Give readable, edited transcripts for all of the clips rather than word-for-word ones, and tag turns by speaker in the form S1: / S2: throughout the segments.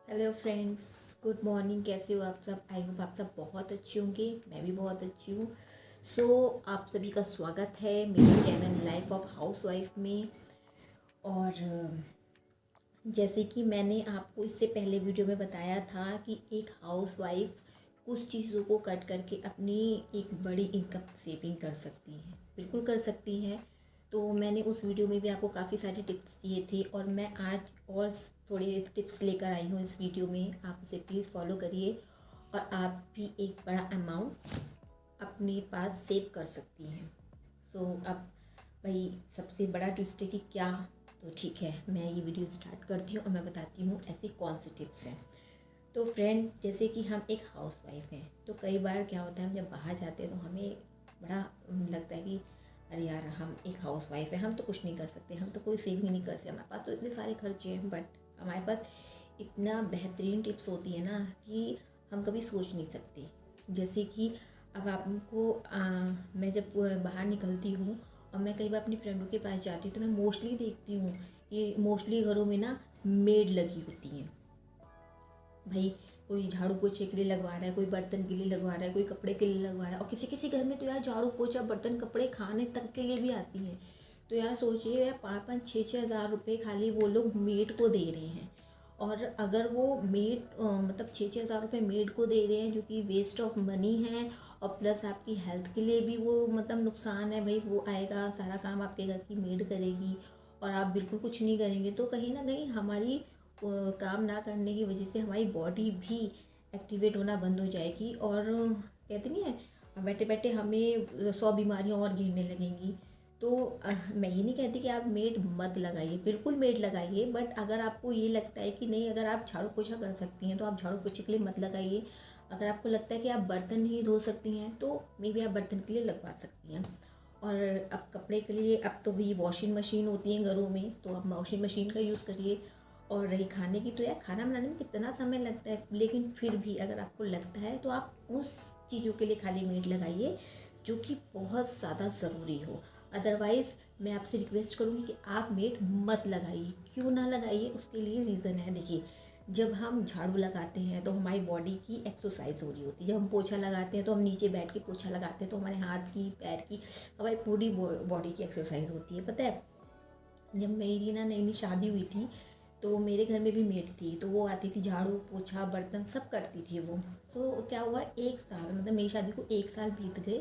S1: Hello friends, good morning. कैसे हो आप सब? आई होप आप सब बहुत अच्छे होंगे। मैं भी बहुत अच्छी हूँ। आप सभी का स्वागत है मेरे channel life of house wife में। और जैसे कि मैंने आपको इससे पहले वीडियो में बताया था कि एक हाउस वाइफ कुछ चीज़ों को कट करके अपनी एक बड़ी इनकम सेविंग कर सकती है, बिल्कुल कर सकती है। तो मैंने उस वीडियो में भी आपको काफ़ी सारे टिप्स दिए थे और मैं आज और थोड़े टिप्स लेकर आई हूँ इस वीडियो में। आप उसे प्लीज़ फॉलो करिए और आप भी एक बड़ा अमाउंट अपने पास सेव कर सकती हैं। अब भाई सबसे बड़ा ट्विस्ट है कि क्या, तो ठीक है, मैं ये वीडियो स्टार्ट करती हूँ और मैं बताती हूँ ऐसी कौन सी टिप्स हैं। तो फ्रेंड, जैसे कि हम एक हाउस वाइफ हैं, तो कई बार क्या होता है, हम जब बाहर जाते हैं तो हमें बड़ा लगता है कि अरे यार, हम एक हाउस वाइफ है, हम तो कुछ नहीं कर सकते, हम तो कोई सेविंग नहीं कर सकते, हमारे पास तो इतने सारे खर्चे हैं। बट हमारे पास इतना बेहतरीन टिप्स होती है ना कि हम कभी सोच नहीं सकते। जैसे कि अब आपको मैं जब बाहर निकलती हूँ और मैं कई बार अपनी फ्रेंडों के पास जाती हूँ तो मैं मोस्टली देखती हूँ कि मोस्टली घरों में ना मेड लगी होती हैं। भाई कोई झाड़ू पोछे के लिए लगवा रहा है, कोई बर्तन के लिए लगवा रहा है, कोई कपड़े के लिए लगवा रहा है। और किसी किसी घर में तो यार झाड़ू पोछा बर्तन कपड़े खाने तक के लिए भी आती हैं। तो यार सोचिए, यार 5-5 6-6 हज़ार रुपये खाली वो लोग मेड को दे रहे हैं। और अगर वो मेड मतलब 6-6 हज़ार रुपये मेड को दे रहे हैं, जो कि वेस्ट ऑफ मनी है और प्लस आपकी हेल्थ के लिए भी वो मतलब नुकसान है। भाई वो आएगा, सारा काम आपके घर की मेड करेगी और आप बिल्कुल कुछ नहीं करेंगे, तो कहीं ना कहीं हमारी काम ना करने की वजह से हमारी बॉडी भी एक्टिवेट होना बंद हो जाएगी। और कहते नहीं है, बैठे बैठे हमें 100 बीमारियां और घेरने लगेंगी। तो मैं ये नहीं कहती कि आप मेड मत लगाइए, बिल्कुल मेड लगाइए। बट अगर आपको ये लगता है कि नहीं, अगर आप झाड़ू पोछा कर सकती हैं तो आप झाड़ू पोछे के लिए मत लगाइए। अगर आपको लगता है कि आप बर्तन नहीं धो सकती हैं तो मे बी आप बर्तन के लिए लगवा सकती हैं। और अब कपड़े के लिए अब तो भी वॉशिंग मशीन होती हैं घरों में, तो आप वॉशिंग मशीन का यूज़ करिए। और रही खाने की, तो यार खाना बनाने में कितना समय लगता है, लेकिन फिर भी अगर आपको लगता है तो आप उस चीज़ों के लिए खाली मेड लगाइए जो कि बहुत ज़्यादा ज़रूरी हो। अदरवाइज़ मैं आपसे रिक्वेस्ट करूँगी कि आप मेड मत लगाइए। क्यों ना लगाइए, उसके लिए रीज़न है। देखिए, जब हम झाड़ू लगाते हैं तो हमारी बॉडी की एक्सरसाइज हो रही होती है। जब हम पोछा लगाते हैं तो हम नीचे बैठ के पोछा लगाते हैं, तो हमारे हाथ की, पैर की, हमारी पूरी बॉडी की एक्सरसाइज होती है। पता है, जब मेरी ना नई नई शादी हुई थी तो मेरे घर में भी मेड थी, तो वो आती थी, झाड़ू पोछा बर्तन सब करती थी वो। क्या हुआ, 1 साल, मतलब मेरी शादी को 1 साल बीत गए।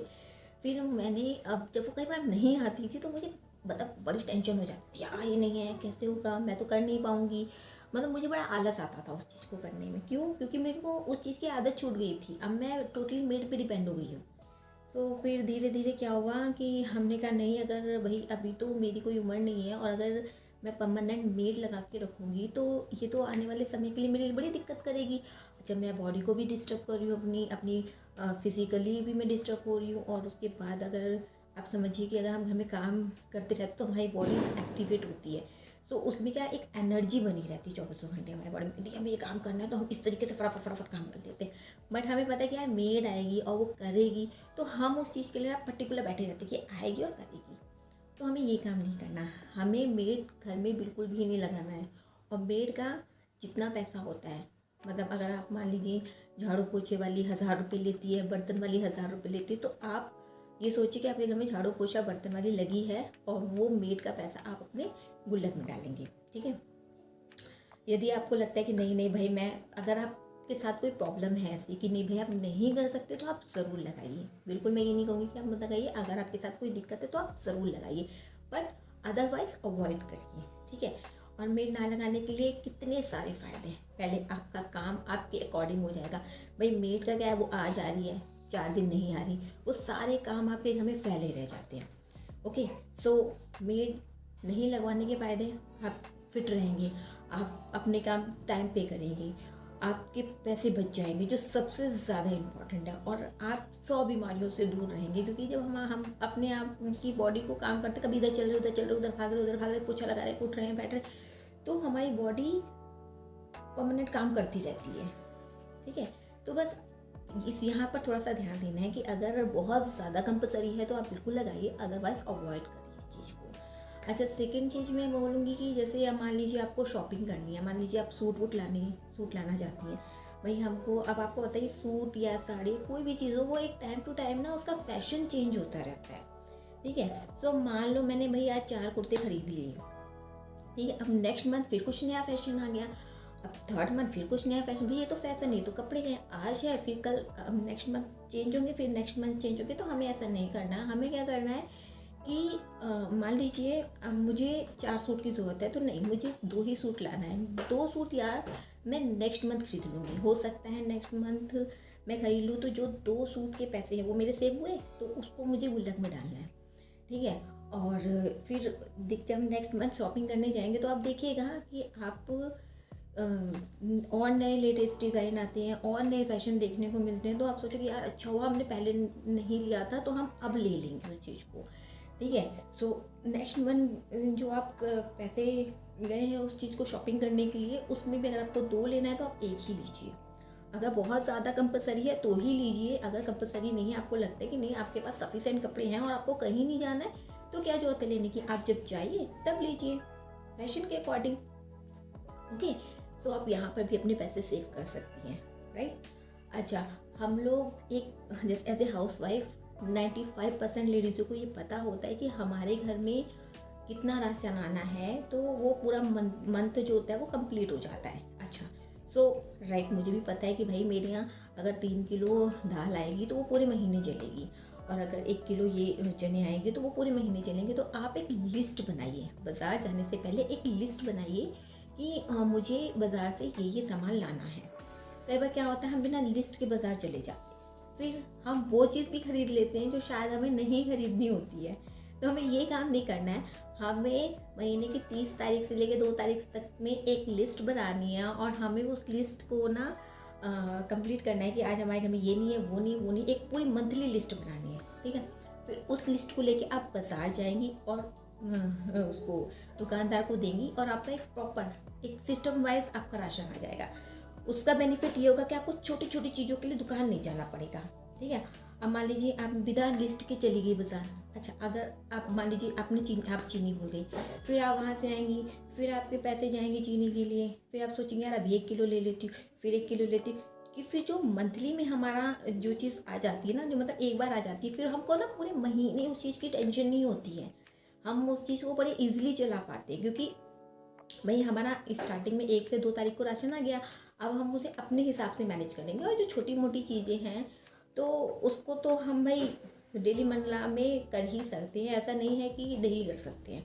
S1: फिर मैंने, अब जब वो कई बार नहीं आती थी तो मुझे मतलब बड़ी टेंशन हो जाती, यार ये नहीं है, कैसे होगा, मैं तो कर नहीं पाऊँगी। मतलब मुझे बड़ा आलस आता था उस चीज़ को करने में। क्यों? क्योंकि मेरे को उस चीज़ की आदत छूट गई थी। अब मैं टोटली मेड पे डिपेंड हो गई हूँ। तो फिर धीरे धीरे क्या हुआ कि हमने कहा नहीं, अगर भाई अभी तो मेरी कोई उम्र नहीं है और अगर मैं परमानेंट मेड लगा के रखूँगी तो ये तो आने वाले समय के लिए मेरे लिए बड़ी दिक्कत करेगी। अच्छा, मैं बॉडी को भी डिस्टर्ब कर रही हूँ, अपनी अपनी फिज़िकली भी मैं डिस्टर्ब हो रही हूँ। और उसके बाद अगर आप समझिए कि अगर हम घर में काम करते रहते तो हमारी बॉडी एक्टिवेट होती है, तो उसमें क्या एक एनर्जी बनी रहती है 24 घंटे हमारे बॉडी में। नहीं, हमें ये काम करना है तो हम इस तरीके से फटाफट फटाफट काम कर देते हैं। बट हमें पता है कि यार मेड आएगी और वो करेगी, तो हम उस चीज़ के लिए पर्टिकुलर बैठे रहते कि आएगी और करेगी। तो हमें ये काम नहीं करना, हमें मेड घर में बिल्कुल भी नहीं लगाना है। और मेड का जितना पैसा होता है, मतलब अगर आप मान लीजिए झाड़ू पोछे वाली 1,000 रुपये लेती है, बर्तन वाली 1,000 रुपये लेती है, तो आप ये सोचिए कि आपके घर में झाड़ू पोछा बर्तन वाली लगी है और वो मेड का पैसा आप अपने गुल्लक में डालेंगे। ठीक है। यदि आपको लगता है कि नहीं नहीं भाई, मैं, अगर आपके साथ कोई प्रॉब्लम है ऐसी कि नहीं भाई आप नहीं कर सकते, तो आप ज़रूर लगाइए। बिल्कुल मैं ये नहीं कहूँगी कि आप मत लगाइए। अगर आपके साथ कोई दिक्कत है तो आप ज़रूर लगाइए, बट अदरवाइज़ अवॉइड करिए। ठीक है। और मेड ना लगाने के लिए कितने सारे फ़ायदे हैं। पहले आपका काम आपके अकॉर्डिंग हो जाएगा। भाई मेड का क्या है, वो आ जा रही है, 4 दिन नहीं आ रही, वो सारे काम आपके घर में फैले रह जाते हैं। ओके। मेड नहीं लगवाने के फ़ायदे, आप फिट रहेंगे, आप अपने काम टाइम पे करेंगे, आपके पैसे बच जाएंगे, जो सबसे ज़्यादा इम्पॉर्टेंट है। और आप 100 बीमारियों से दूर रहेंगे, क्योंकि जब हम अपने आप की बॉडी को काम करते, कभी इधर चल रहे, उधर चल रहे, उधर भाग रहे, उधर भाग रहे, पोछा लगा रहे, उठ रहे हैं, बैठ रहे, तो हमारी बॉडी परमानेंट काम करती रहती है। ठीक है। तो बस इस यहाँ पर थोड़ा सा ध्यान देना है कि अगर बहुत ज़्यादा कंपलसरी है तो आप बिल्कुल लगाइए, अदरवाइज़ अवॉइड करिए इस चीज़ को। अच्छा, सेकंड चीज़ मैं बोलूँगी कि जैसे मान लीजिए आपको शॉपिंग करनी है, मान लीजिए आप सूट वूट लाने सूट लाना चाहती हैं। भाई हमको, अब आपको पता है सूट या साड़ी कोई भी चीज़ हो, वो एक टाइम टू टाइम ना उसका फैशन चेंज होता रहता है, ठीक है। तो मान लो मैंने भाई आज 4 कुर्ते खरीद लिए, ठीक है, अब नेक्स्ट मंथ फिर कुछ नया फैशन आ गया, अब थर्ड मंथ फिर कुछ नया फैशन, भाई ये तो फैशन है, तो कपड़े हैं, आज है फिर कल, अब नेक्स्ट मंथ चेंज होंगे, फिर नेक्स्ट मंथ चेंज होंगे। तो हमें ऐसा नहीं करना है। हमें क्या करना है कि मान लीजिए अब मुझे 4 सूट की ज़रूरत है, तो नहीं, मुझे 2 ही सूट लाना है। 2 सूट यार मैं नेक्स्ट मंथ खरीद लूँगी, हो सकता है नेक्स्ट मंथ मैं खरीद लूँ, तो जो 2 सूट के पैसे हैं वो मेरे सेव हुए, तो उसको मुझे गुल्लक में डालना है, ठीक है। और फिर जब नेक्स्ट मंथ शॉपिंग करने जाएंगे तो आप देखिएगा कि आप और नए लेटेस्ट डिज़ाइन आते हैं और नए फैशन देखने को मिलते हैं, तो आप सोचोगे यार अच्छा हुआ हमने पहले नहीं लिया था, तो हम अब ले लेंगे उस चीज़ को, ठीक है। सो नेक्स्ट मंथ जो आप पैसे गए हैं उस चीज़ को शॉपिंग करने के लिए, उसमें भी अगर आपको 2 लेना है तो आप 1 ही लीजिए। अगर बहुत ज़्यादा कंपलसरी है तो ही लीजिए, अगर कंपलसरी नहीं है, आपको लगता है कि नहीं आपके पास सफिशेंट कपड़े हैं और आपको कहीं नहीं जाना है, तो क्या जरूरत है लेने की, आप जब जाइए तब लीजिए फैशन के अकॉर्डिंग, ओके। तो आप यहाँ पर भी अपने पैसे सेव कर सकती हैं, राइट। अच्छा, हम लोग एक जैसे एज ए हाउस वाइफ 95% लेडीज़ों को ये पता होता है कि हमारे घर में कितना राशन आना है, तो वो पूरा मंथ जो होता है वो कंप्लीट हो जाता है। अच्छा, सो राइट, मुझे भी पता है कि भाई मेरे यहाँ अगर 3 किलो दाल आएगी तो वो पूरे महीने चलेगी, और अगर 1 किलो ये चने आएंगे तो वो पूरे महीने चलेंगे। तो आप एक लिस्ट बनाइए, बाज़ार जाने से पहले एक लिस्ट बनाइए कि मुझे बाज़ार से ये सामान लाना है। कई बार क्या होता है हम बिना लिस्ट के बाज़ार चले जाते हैं, फिर हम वो चीज़ भी खरीद लेते हैं जो शायद हमें नहीं खरीदनी होती है। तो हमें ये काम नहीं करना है। हमें महीने की 30 तारीख से लेकर 2 तारीख तक में एक लिस्ट बनानी है, और हमें उस लिस्ट को ना कंप्लीट करना है कि आज हमारे घर में ये नहीं है, वो नहीं, वो नहीं, एक पूरी मंथली लिस्ट बनानी है, ठीक है। फिर उस लिस्ट को लेके आप बाज़ार जाएंगी और उसको दुकानदार को देंगी, और आपका एक प्रॉपर एक सिस्टम वाइज आपका राशन आ जाएगा। उसका बेनिफिट ये होगा कि आपको छोटी छोटी चीज़ों के लिए दुकान नहीं जाना पड़ेगा, ठीक है। अब मान लीजिए आप बिना लिस्ट के चली गई बाज़ार, अच्छा अगर आप मान लीजिए आपने चीनी भूल गई, फिर आप वहाँ से आएंगी, फिर आपके पैसे जाएंगे चीनी के लिए, फिर आप सोचेंगे यार अभी 1 किलो ले लेती हूँ, फिर 1 किलो लेती हूँ, कि फिर जो मंथली में हमारा जो चीज़ आ जाती है ना, जो मतलब एक बार आ जाती है, फिर हमको ना पूरे महीने उस चीज़ की टेंशन नहीं होती है, हम उस चीज़ को बड़े ईजिली चला पाते हैं, क्योंकि भाई हमारा स्टार्टिंग में 1 से 2 तारीख को राशन आ गया, अब हम उसे अपने हिसाब से मैनेज करेंगे। और जो छोटी मोटी चीज़ें हैं तो उसको तो हम भाई डेली मंडला में कर ही सकते हैं, ऐसा नहीं है कि नहीं कर सकते हैं,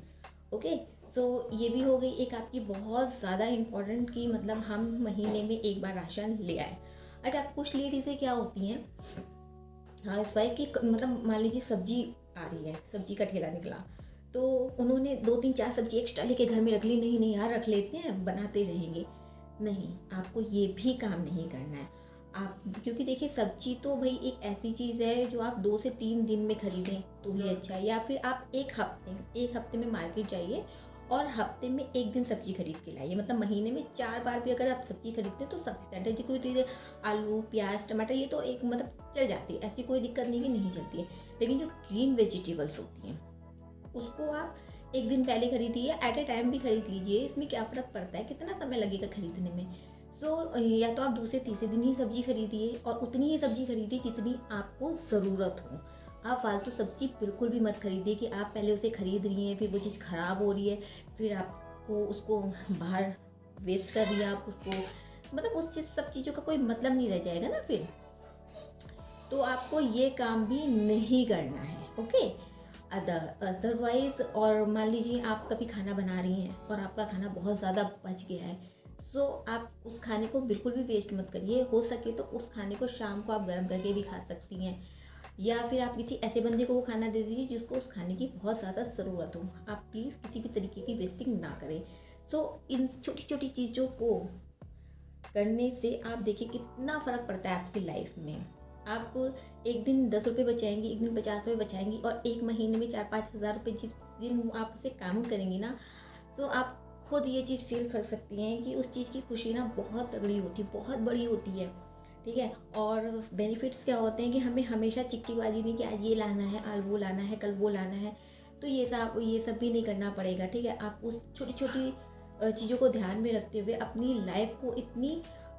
S1: ओके। सो ये भी हो गई एक आपकी बहुत ज़्यादा इम्पोर्टेंट कि मतलब हम महीने में एक बार राशन ले आए। अच्छा, कुछ लेडीज़ें क्या होती हैं, हाउस वाइफ की, मतलब मान लीजिए सब्जी आ रही है, सब्जी का ठेला निकला, तो उन्होंने 2 3 4 सब्जी एक्स्ट्रा लेके घर में रख ली, नहीं नहीं यार रख लेते हैं बनाते रहेंगे, नहीं, आपको ये भी काम नहीं करना है आप, क्योंकि देखिए सब्जी तो भाई एक ऐसी चीज़ है जो आप 2 से 3 दिन में खरीदें तो ही अच्छा है, या फिर आप एक हफ्ते में मार्केट जाइए और हफ्ते में 1 दिन सब्जी खरीद के लाइए, मतलब महीने में 4 बार भी अगर आप सब्जी खरीदते हैं तो सफिशेंट है। कोई चीज़ें आलू प्याज टमाटर ये तो एक मतलब चल जाती है, ऐसी कोई दिक्कत नहीं कि नहीं चलती है, लेकिन जो ग्रीन वेजिटेबल्स होती हैं उसको आप 1 दिन पहले खरीदिए, एट ए टाइम भी खरीद लीजिए, इसमें क्या फ़र्क पड़ता है, कितना समय लगेगा खरीदने में। सो या तो आप दूसरे तीसरे दिन ही सब्जी खरीदिए, और उतनी ही सब्जी खरीदिए जितनी आपको ज़रूरत हो। आप फालतू सब्जी बिल्कुल भी मत खरीदिए कि आप पहले उसे खरीद रही हैं, फिर वो चीज़ ख़राब हो रही है, फिर आपको उसको बाहर वेस्ट कर रही है आप उसको, मतलब उस चीज़ सब चीज़ों का कोई मतलब नहीं रह जाएगा ना फिर, तो आपको ये काम भी नहीं करना है, ओके। अदरवाइज़, और मान लीजिए आप कभी खाना बना रही हैं और आपका खाना बहुत ज़्यादा बच गया है, तो आप उस खाने को बिल्कुल भी वेस्ट मत करिए, हो सके तो उस खाने को शाम को आप गर्म करके भी खा सकती हैं, या फिर आप किसी ऐसे बंदे को वो खाना दे दीजिए जिसको उस खाने की बहुत ज़्यादा ज़रूरत हो। आप प्लीज़ किसी भी तरीके की वेस्टिंग ना करें। सो इन छोटी छोटी चीज़ों को करने से आप देखिए कितना फ़र्क पड़ता है आपकी लाइफ में। आप एक दिन 10 रुपये बचाएंगी, एक दिन 50 रुपये बचाएंगी, और एक महीने में 4-5 हज़ार रुपये जिस दिन आप उसे काउंट करेंगी ना, तो आप खुद ये चीज़ फील कर सकती हैं कि उस चीज़ की खुशी ना बहुत तगड़ी होती है, बहुत बड़ी होती है, ठीक है। और बेनिफिट्स क्या होते हैं कि हमें हमेशा चिकचिकबाजी नहीं कि आज ये लाना है, आज वो लाना है, कल वो लाना है, तो ये सब भी नहीं करना पड़ेगा, ठीक है। आप उस छोटी छोटी चीज़ों को ध्यान में रखते हुए अपनी लाइफ को इतनी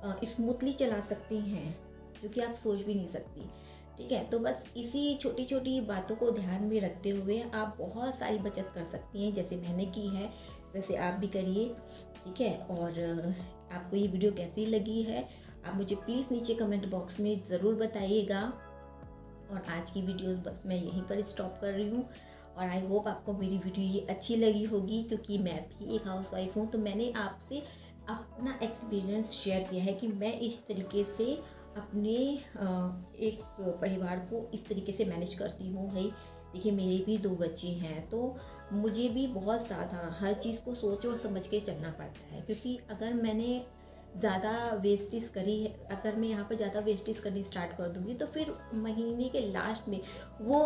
S1: स्मूथली चला सकती हैं, जो कि आप सोच भी नहीं सकती। ठीक है, तो बस इसी छोटी छोटी बातों को ध्यान में रखते हुए आप बहुत सारी बचत कर सकती हैं। जैसे मैंने की है वैसे आप भी करिए। ठीक है, और आपको ये वीडियो कैसी लगी है आप मुझे प्लीज़ नीचे कमेंट बॉक्स में ज़रूर बताइएगा। और आज की वीडियो बस मैं यहीं पर स्टॉप कर रही हूँ। और आई होप आपको मेरी वीडियो ये अच्छी लगी होगी, क्योंकि मैं भी एक हाउसवाइफ हूँ। तो मैंने आपसे अपना एक्सपीरियंस शेयर किया है कि मैं इस तरीके से अपने एक परिवार को इस तरीके से मैनेज करती हूँ। भाई देखिए, मेरे भी 2 बच्चे हैं, तो मुझे भी बहुत ज़्यादा हर चीज़ को सोच और समझ के चलना पड़ता है। क्योंकि अगर मैंने ज़्यादा वेस्टेज करी है, अगर मैं यहाँ पर ज़्यादा वेस्टेज करनी स्टार्ट कर दूँगी, तो फिर महीने के लास्ट में वो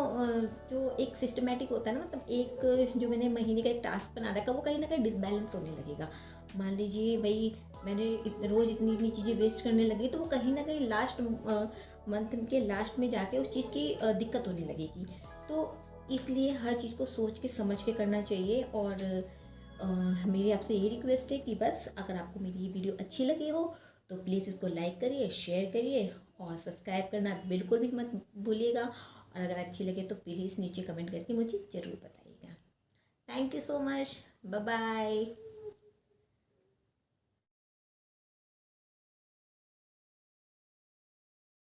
S1: जो एक सिस्टमेटिक होता है ना, मतलब एक जो मैंने महीने का एक टास्क बना रखा, वो कहीं ना कहीं डिसबैलेंस होने लगेगा। मान लीजिए भाई मैंने रोज़ इतनी इतनी चीज़ें वेस्ट करने लगी, तो वो कहीं ना कहीं लास्ट मंथ के लास्ट में जाके उस चीज़ की दिक्कत होने लगेगी। तो इसलिए हर चीज़ को सोच के समझ के करना चाहिए। और मेरी आपसे यही रिक्वेस्ट है कि बस अगर आपको मेरी ये वीडियो अच्छी लगी हो तो प्लीज़ इसको लाइक करिए, शेयर करिए और सब्सक्राइब करना बिल्कुल भी मत भूलिएगा। और अगर अच्छी लगे तो प्लीज़ नीचे कमेंट करके मुझे ज़रूर बताइएगा। Thank you so much, bye bye.